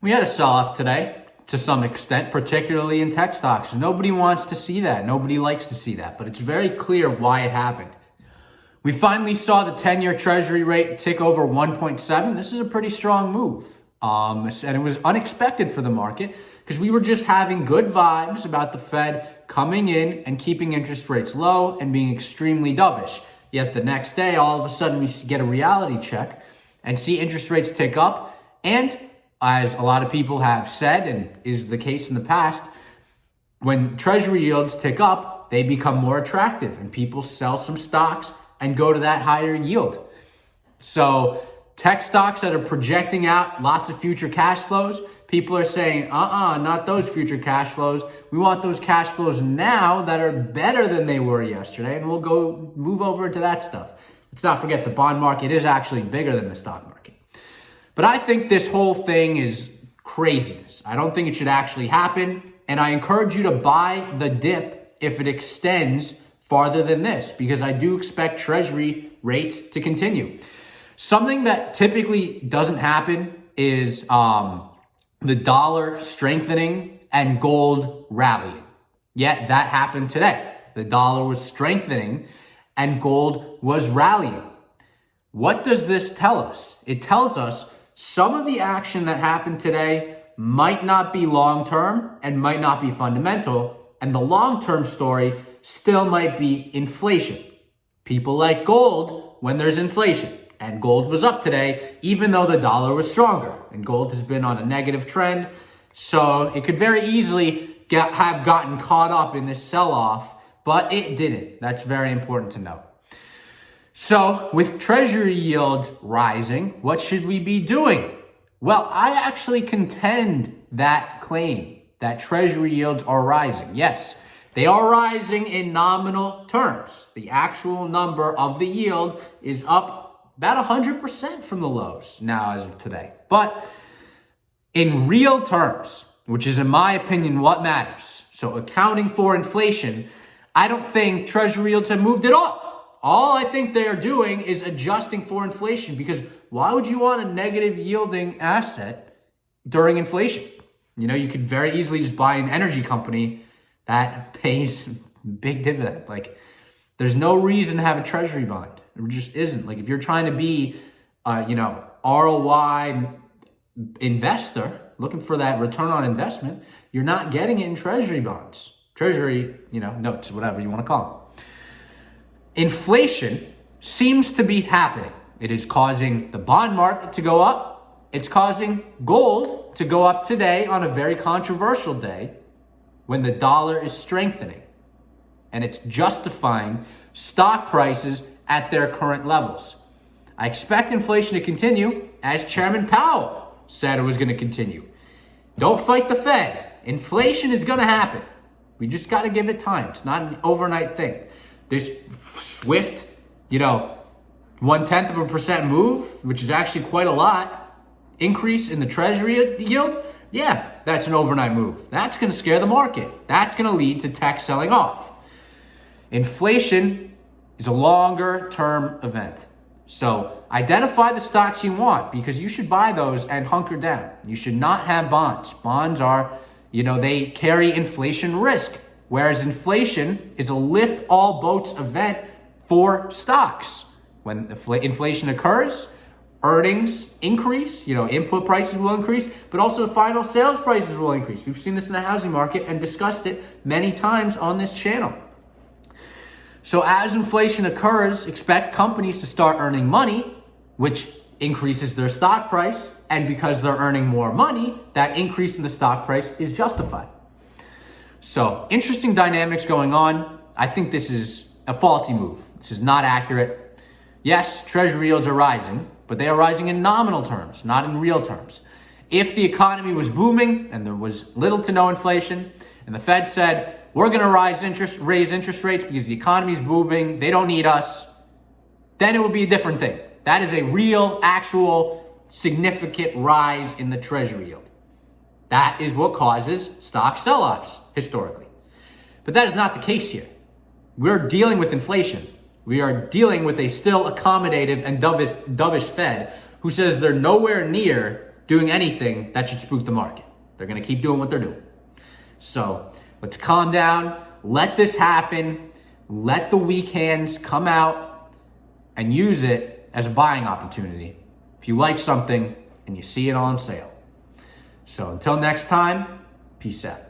We had a sell-off today to some extent, particularly in tech stocks. Nobody wants to see that. Nobody likes to see that, but it's very clear why it happened. We finally saw the 10-year treasury rate tick over 1.7. This is a pretty strong move. And it was unexpected for the market because we were just having good vibes about the Fed coming in and keeping interest rates low and being extremely dovish. Yet the next day, all of a sudden, we get a reality check and see interest rates tick up. And as a lot of people have said, and is the case in the past, when treasury yields tick up, they become more attractive and people sell some stocks and go to that higher yield. So tech stocks that are projecting out lots of future cash flows, people are saying, not those future cash flows. We want those cash flows now that are better than they were yesterday, and we'll go move over to that stuff. Let's not forget the bond market is actually bigger than the stock market. But I think this whole thing is craziness. I don't think it should actually happen. And I encourage you to buy the dip if it extends farther than this, because I do expect treasury rates to continue. Something that typically doesn't happen is the dollar strengthening and gold rallying. Yet that happened today. The dollar was strengthening and gold was rallying. What does this tell us? It tells us some of the action that happened today might not be long-term and might not be fundamental. And the long-term story still might be inflation. People like gold when there's inflation. And gold was up today, even though the dollar was stronger. And gold has been on a negative trend. So it could very easily have gotten caught up in this sell-off, but it didn't. That's very important to note. So with treasury yields rising, what should we be doing? Well, I actually contend that claim that treasury yields are rising. Yes, they are rising in nominal terms. The actual number of the yield is up about 100% from the lows now as of today. But in real terms, which is in my opinion what matters, so accounting for inflation, I don't think treasury yields have moved at all. All I think they are doing is adjusting for inflation, because why would you want a negative yielding asset during inflation? You could very easily just buy an energy company that pays big dividend. There's no reason to have a treasury bond. There just isn't. If you're trying to be, ROI investor, looking for that return on investment, you're not getting it in treasury bonds, treasury, notes, whatever you want to call them. Inflation seems to be happening. It is causing the bond market to go up. It's causing gold to go up today on a very controversial day when the dollar is strengthening. And it's justifying stock prices at their current levels. I expect inflation to continue, as Chairman Powell said it was going to continue. Don't fight the Fed. Inflation is going to happen. We just got to give it time. It's not an overnight thing. This swift, 0.1% move, which is actually quite a lot, increase in the treasury yield, yeah, that's an overnight move. That's going to scare the market. That's going to lead to tech selling off. Inflation is a longer term event. So identify the stocks you want, because you should buy those and hunker down. You should not have bonds. Bonds are, they carry inflation risk. Whereas inflation is a lift all boats event for stocks. When inflation occurs, earnings increase, input prices will increase, but also final sales prices will increase. We've seen this in the housing market and discussed it many times on this channel. So as inflation occurs, expect companies to start earning money, which increases their stock price. And because they're earning more money, that increase in the stock price is justified. So interesting dynamics going on. I think this is a faulty move. This is not accurate. Yes, treasury yields are rising, but they are rising in nominal terms, not in real terms. If the economy was booming and there was little to no inflation, and the Fed said, we're going to raise interest rates because the economy is booming, they don't need us, then it would be a different thing. That is a real, actual, significant rise in the treasury yield. That is what causes stock sell-offs historically. But that is not the case here. We're dealing with inflation. We are dealing with a still accommodative and dovish Fed who says they're nowhere near doing anything that should spook the market. They're going to keep doing what they're doing. So let's calm down. Let this happen. Let the weak hands come out and use it as a buying opportunity if you like something and you see it on sale. So until next time, peace out.